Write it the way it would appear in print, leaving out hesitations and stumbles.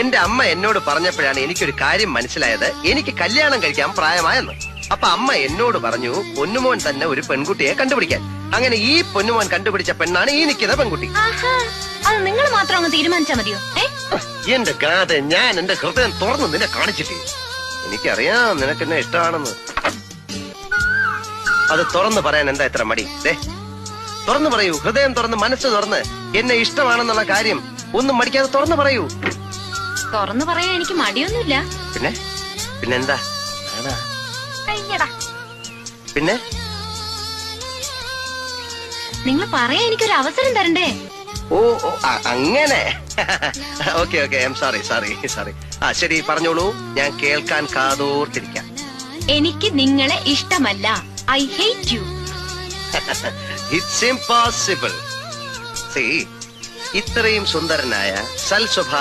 എന്റെ അമ്മ എന്നോട് പറഞ്ഞപ്പോഴാണ് എനിക്കൊരു കാര്യം മനസ്സിലായത്. എനിക്ക് കല്യാണം കഴിക്കാൻ പ്രായമായെന്ന്. അപ്പൊ അമ്മ എന്നോട് പറഞ്ഞു പൊന്നുമോൻ തന്നെ ഒരു പെൺകുട്ടിയെ കണ്ടുപിടിക്കാൻ. അങ്ങനെ ഈ പൊന്നുമോൻ കണ്ടുപിടിച്ച പെണ്ണാണ് ഈ നിൽക്കുന്ന പെൺകുട്ടി. അത് നിങ്ങൾ മാത്രം അങ്ങ് തീരുമാനിച്ചാ മതിയോ? എന്റെ ഗാഥ ഞാൻ എന്റെ ഹൃദയം തുറന്ന് നിന്നെ കാണിച്ചിട്ട്. എനിക്കറിയാം നിനക്ക് എന്നെ ഇഷ്ടമാണെന്ന്. അത് തുറന്ന് പറയാൻ എന്താ ഇത്ര മടി? തുറന്നു പറയൂ, ഹൃദയം തുറന്ന് മനസ്സ് തുറന്ന് എന്നെ ഇഷ്ടമാണെന്നുള്ള കാര്യം ഒന്നും മടിക്കാതെ തുറന്നു പറയൂ. തുറന്നു പറയാൻ എനിക്ക് മടിയൊന്നുമില്ല. പിന്നെന്താ? പിന്നെ നിങ്ങൾ പറയാൻ എനിക്കൊരു അവസരം തരണ്ടേ? ഓ അങ്ങനെ. Okay okay, I am sorry sorry sorry. ശരി, പറഞ്ഞോളൂ, ഞാൻ കേൾക്കാൻ കാതോർത്തിരിക്കാം. എനിക്ക് നിങ്ങളെ ഇഷ്ടമല്ല. I hate you. It's impossible. ഇത്രയും സുന്ദരനായ സൽസ്വഭാവ